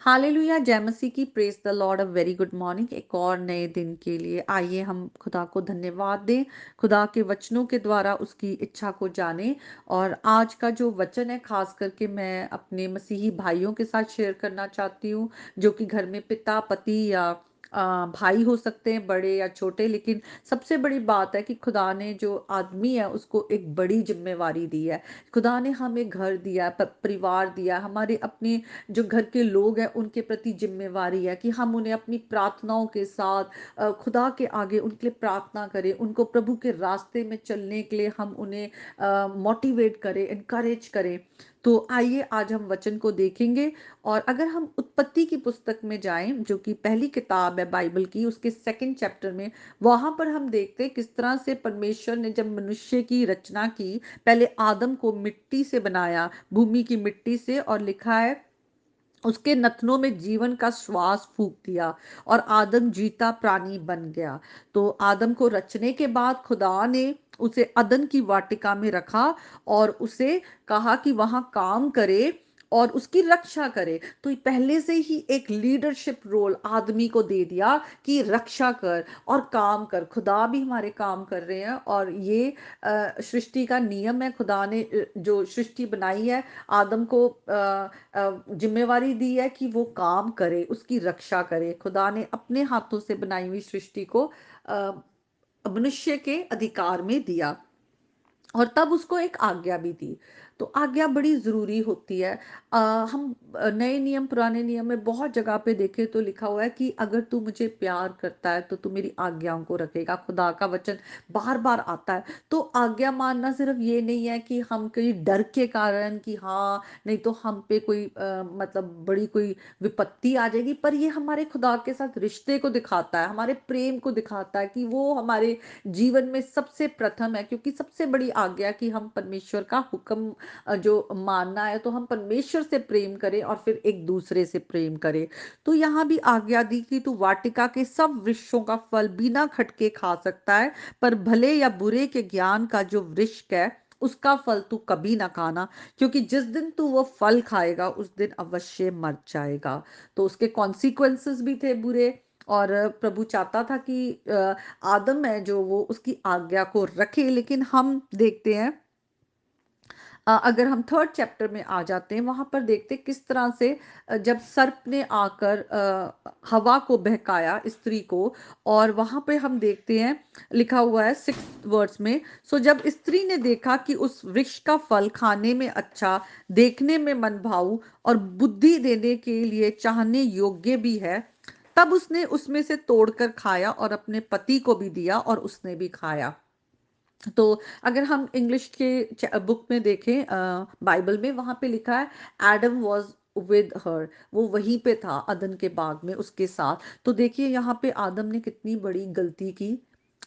Hallelujah, जय मसीह की। Praise the Lord. A very good morning. एक और नए दिन के लिए आइए हम खुदा को धन्यवाद दें, खुदा के वचनों के द्वारा उसकी इच्छा को जानें। और आज का जो वचन है खास करके मैं अपने मसीही भाइयों के साथ शेयर करना चाहती हूँ, जो कि घर में पिता, पति या भाई हो सकते हैं, बड़े या छोटे। लेकिन सबसे बड़ी बात है कि खुदा ने जो आदमी है उसको एक बड़ी जिम्मेवारी दी है। खुदा ने हमें घर दिया है, परिवार दिया है, हमारे अपने जो घर के लोग हैं उनके प्रति जिम्मेवारी है कि हम उन्हें अपनी प्रार्थनाओं के साथ खुदा के आगे उनके लिए प्रार्थना करें, उनको प्रभु के रास्ते में चलने के लिए हम उन्हें मोटिवेट करें, इनकरेज करें। तो आइए आज हम वचन को देखेंगे। और अगर हम उत्पत्ति की पुस्तक में जाएं, जो कि पहली किताब है बाइबल की, उसके सेकंड चैप्टर में, वहां पर हम देखते हैं किस तरह से परमेश्वर ने जब मनुष्य की रचना की, पहले आदम को मिट्टी से बनाया, भूमि की मिट्टी से, और लिखा है उसके नथनों में जीवन का श्वास फूंक दिया और आदम जीता प्राणी बन गया। तो आदम को रचने के बाद खुदा ने उसे अदन की वाटिका में रखा और उसे कहा कि वहां काम करे और उसकी रक्षा करे। तो पहले से ही एक लीडरशिप रोल आदमी को दे दिया कि रक्षा कर और काम कर। खुदा भी हमारे काम कर रहे हैं, और ये सृष्टि का नियम है। खुदा ने जो सृष्टि बनाई है, आदम को जिम्मेवारी दी है कि वो काम करे, उसकी रक्षा करे। खुदा ने अपने हाथों से बनाई हुई सृष्टि को अ, मनुष्य के अधिकार में दिया, और तब उसको एक आज्ञा भी दी। तो आज्ञा बड़ी जरूरी होती है। हम नए नियम पुराने नियम में बहुत जगह पे देखे तो लिखा हुआ है कि अगर तू मुझे प्यार करता है तो तू मेरी आज्ञाओं को रखेगा। खुदा का वचन बार बार आता है। तो आज्ञा मानना सिर्फ ये नहीं है कि हम कहीं डर के कारण कि हाँ नहीं तो हम पे कोई मतलब बड़ी कोई विपत्ति आ जाएगी, पर ये हमारे खुदा के साथ रिश्ते को दिखाता है, हमारे प्रेम को दिखाता है कि वो हमारे जीवन में सबसे प्रथम है। क्योंकि सबसे बड़ी आज्ञा कि हम परमेश्वर का हुक्म जो मानना है, तो हम परमेश्वर से प्रेम करें और फिर एक दूसरे से प्रेम करें। तो यहाँ भी आज्ञा दी कि तू वाटिका के सब वृक्षों का फल बिना खटके खा सकता है, पर भले या बुरे के ज्ञान का जो वृक्ष है उसका फल तू कभी ना खाना, क्योंकि जिस दिन तू वो फल खाएगा उस दिन अवश्य मर जाएगा। तो उसके कॉन्सिक्वेंसेस भी थे बुरे। और प्रभु चाहता था कि आदम है जो वो उसकी आज्ञा को रखे। लेकिन हम देखते हैं, अगर हम थर्ड चैप्टर में आ जाते हैं, वहां पर देखते हैं किस तरह से जब सर्प ने आकर हवा को बहकाया, स्त्री को। और वहां पे हम देखते हैं लिखा हुआ है सिक्स वर्ड्स में, सो जब स्त्री ने देखा कि उस वृक्ष का फल खाने में अच्छा, देखने में मनभाऊ और बुद्धि देने के लिए चाहने योग्य भी है, तब उसने उसमें से तोड़कर खाया और अपने पति को भी दिया और उसने भी खाया। तो अगर हम इंग्लिश के बुक में देखें, बाइबल में, वहां पे लिखा है एडम वॉज विद हर, वो वहीं पे था अदन के बाग में उसके साथ। तो देखिए यहाँ पे आदम ने कितनी बड़ी गलती की।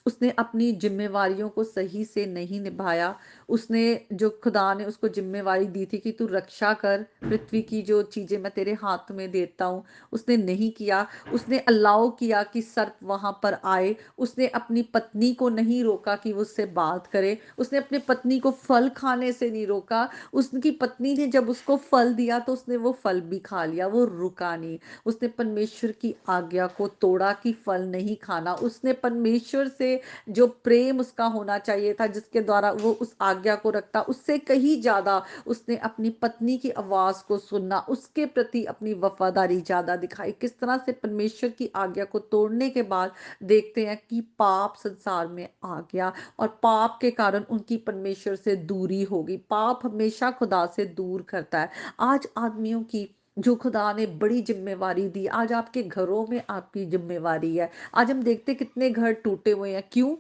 उसने अपनी जिम्मेवारियों को सही से नहीं निभाया। उसने जो खुदा ने उसको जिम्मेवारी दी थी कि तू रक्षा कर पृथ्वी की, जो चीजें मैं तेरे हाथ में देता हूँ, उसने नहीं किया। उसने अलाउ किया कि सर्प वहां पर आए। उसने अपनी पत्नी को नहीं रोका कि वो उससे बात करे। उसने अपने पत्नी को फल खाने से नहीं रोका। उसकी पत्नी ने जब उसको फल दिया तो उसने वो फल भी खा लिया, वो रुका नहीं। उसने परमेश्वर की आज्ञा को तोड़ा कि फल नहीं खाना। उसने परमेश्वर से जो प्रेम उसका होना चाहिए था, जिसके द्वारा वो उस आज्ञा को रखता, उससे कहीं ज्यादा उसने अपनी पत्नी की आवाज को सुनना, उसके प्रति अपनी वफादारी ज्यादा दिखाई। किस तरह से परमेश्वर की आज्ञा को तोड़ने के बाद देखते हैं कि पाप संसार में आ गया, और पाप के कारण उनकी परमेश्वर से दूरी होगी। पाप हमेशा खुदा से दूर करता है। आज आदमियों की जो खुदा ने बड़ी जिम्मेवारी दी, आज आपके घरों में आपकी जिम्मेवारी है। आज हम देखते कितने घर टूटे हुए हैं। क्यों?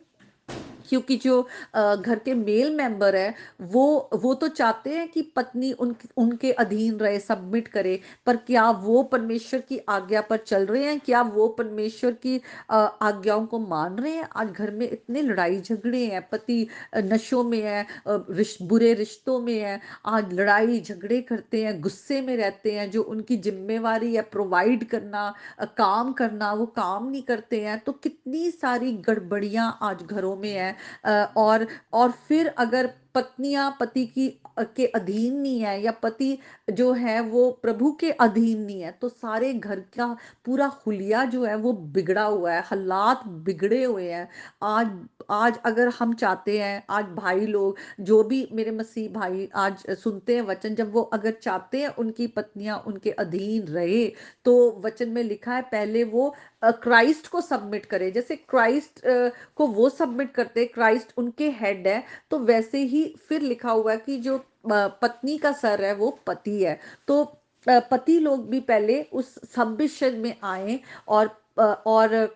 क्योंकि जो घर के मेल मेंबर है, वो तो चाहते हैं कि पत्नी उनके अधीन रहे, सबमिट करे। पर क्या वो परमेश्वर की आज्ञा पर चल रहे हैं? क्या वो परमेश्वर की आज्ञाओं को मान रहे हैं? आज घर में इतने लड़ाई झगड़े हैं, पति नशों में है, बुरे रिश्तों में है। आज लड़ाई झगड़े करते हैं, गुस्से में रहते हैं। जो उनकी जिम्मेवारी है प्रोवाइड करना, काम करना, वो काम नहीं करते हैं। तो कितनी सारी गड़बड़ियां आज घरों में है। और फिर अगर पत्नियां पति के अधीन नहीं है, या पति जो है वो प्रभु के अधीन नहीं है, तो सारे घर का पूरा हुलिया जो है वो बिगड़ा हुआ है, हालात बिगड़े हुए हैं। आज आज अगर हम चाहते हैं, आज भाई लोग जो भी मेरे मसीह भाई आज सुनते हैं वचन, जब वो अगर चाहते हैं उनकी पत्नियां उनके अधीन रहे, तो वचन में लिखा है पहले वो क्राइस्ट को सबमिट करे। जैसे क्राइस्ट को वो सबमिट करते, क्राइस्ट उनके हेड है, तो वैसे ही फिर लिखा हुआ है कि जो पत्नी का सर है वो पति है। तो पति लोग भी पहले उस सबमिशन में आए, और और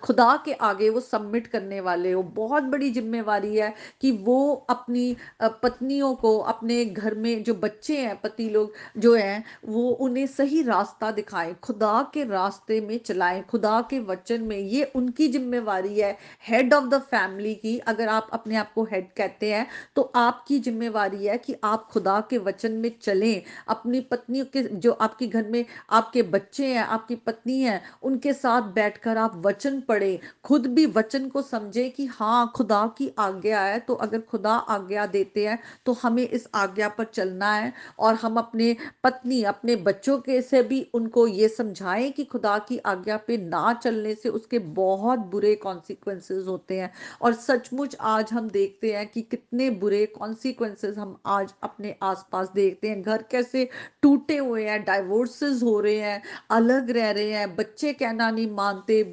खुदा के आगे वो सबमिट करने वाले हो। बहुत बड़ी जिम्मेवारी है कि वो अपनी पत्नियों को, अपने घर में जो बच्चे हैं, पति लोग जो हैं, वो उन्हें सही रास्ता दिखाएं, खुदा के रास्ते में चलाएं, खुदा के वचन में। ये उनकी जिम्मेवारी है, हेड ऑफ द फैमिली की। अगर आप अपने आप को हेड कहते हैं, तो आपकी जिम्मेवारी है कि आप खुदा के वचन में चलें। अपनी पत्नियों के, जो आपके घर में आपके बच्चे हैं, आपकी पत्नी है, उनके साथ बैठकर आप वचन पढ़ें, खुद भी वचन को समझें कि हाँ, खुदा की आज्ञा है, तो अगर खुदा आज्ञा देते हैं तो हमें इस आज्ञा पर चलना है। और हम अपने पत्नी, अपने बच्चों के से भी उनको ये समझाएं कि खुदा की आज्ञा पे ना चलने से उसके बहुत बुरे कॉन्सिक्वेंसेस होते हैं। और सचमुच आज हम देखते हैं कि कितने बुरे कॉन्सिक्वेंसेस हम आज अपने आसपास देखते हैं। घर कैसे टूटे हुए हैं, डाइवोर्सेस हो रहे हैं, अलग रह रहे हैं, बच्चे कहना नहीं मानते,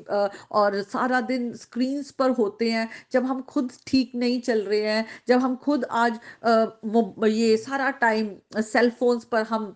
और सारा दिन स्क्रीन्स पर होते हैं, जब हम खुद ठीक नहीं चल रहे हैं, जब हम खुद आज ये सारा टाइम सेल फोन्स पर हम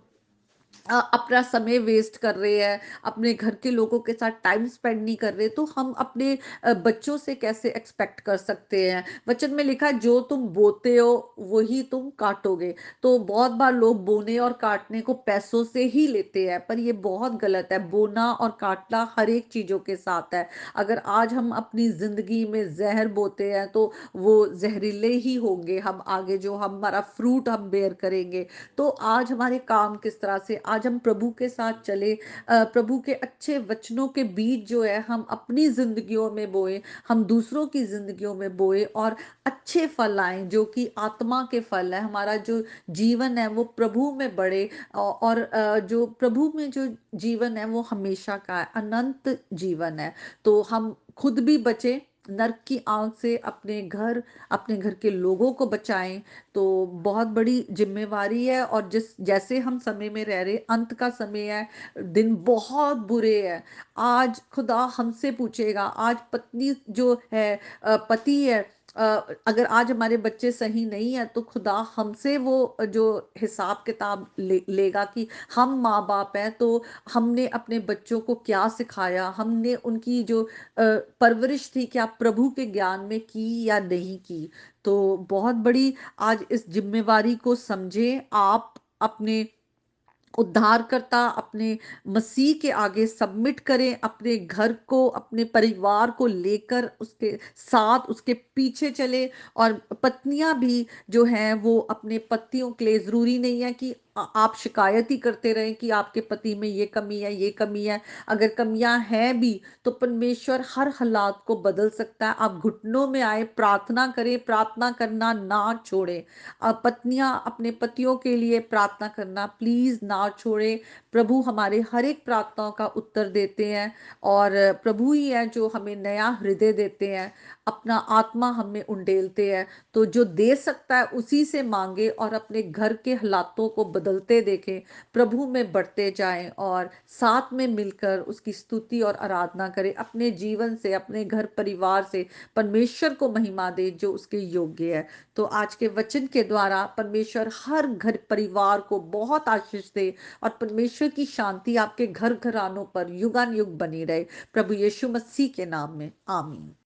अपना समय वेस्ट कर रहे हैं, अपने घर के लोगों के साथ टाइम स्पेंड नहीं कर रहे, तो हम अपने बच्चों से कैसे एक्सपेक्ट कर सकते हैं। वचन में लिखा है, जो तुम बोते हो वही तुम काटोगे। तो बहुत बार लोग बोने और काटने को पैसों से ही लेते हैं, पर ये बहुत गलत है। बोना और काटना हर एक चीजों के साथ है। अगर आज हम अपनी जिंदगी में जहर बोते हैं, तो वो जहरीले ही होंगे, हम आगे जो हमारा फ्रूट हम बेयर करेंगे। तो आज हमारे काम किस तरह से, आज हम प्रभु के साथ चले, प्रभु के अच्छे वचनों के बीज जो है हम अपनी जिंदगियों में बोए, हम दूसरों की जिंदगियों में बोए, और अच्छे फल आए जो कि आत्मा के फल है। हमारा जो जीवन है वो प्रभु में बढ़े, और जो प्रभु में जो जीवन है वो हमेशा का है, अनंत जीवन है। तो हम खुद भी बचे नर्क की आंख से, अपने घर के लोगों को बचाएं। तो बहुत बड़ी जिम्मेवारी है। और जिस जैसे हम समय में रह रहे, अंत का समय है, दिन बहुत बुरे हैं। आज खुदा हमसे पूछेगा, आज पत्नी जो है, पति है, अगर आज हमारे बच्चे सही नहीं है, तो खुदा हमसे वो जो हिसाब किताब लेगा कि हम माँ बाप हैं, तो हमने अपने बच्चों को क्या सिखाया, हमने उनकी जो परवरिश थी क्या प्रभु के ज्ञान में की या नहीं की। तो बहुत बड़ी आज इस जिम्मेवारी को समझे, आप अपने उद्धारकर्ता, अपने मसीह के आगे सबमिट करें, अपने घर को, अपने परिवार को लेकर उसके साथ, उसके पीछे चले। और पत्नियां भी जो हैं वो अपने पतियों के लिए, जरूरी नहीं है कि आप शिकायत ही करते रहें कि आपके पति में ये कमी है, ये कमी है। अगर कमियां हैं भी, तो परमेश्वर हर हालात को बदल सकता है। आप घुटनों में आए, प्रार्थना करें, प्रार्थना करना ना छोड़ें। पत्नियां अपने पतियों के लिए प्रार्थना करना प्लीज ना छोड़े। प्रभु हमारे हर एक प्रार्थनाओं का उत्तर देते हैं, और प्रभु ही है जो हमें नया हृदय देते हैं, अपना आत्मा हमें उंडेलते हैं। तो जो दे सकता है उसी से मांगे, और अपने घर के हालातों को बदलते देखें, प्रभु में बढ़ते जाएं, और साथ में मिलकर उसकी स्तुति और आराधना करें। अपने जीवन से, अपने घर परिवार से परमेश्वर को महिमा दे जो उसके योग्य है। तो आज के वचन के द्वारा परमेश्वर हर घर परिवार को बहुत आशीष दे, और परमेश्वर की शांति आपके घर घरानों पर युगान युग बनी रहे। प्रभु यीशु मसीह के नाम में आमीन।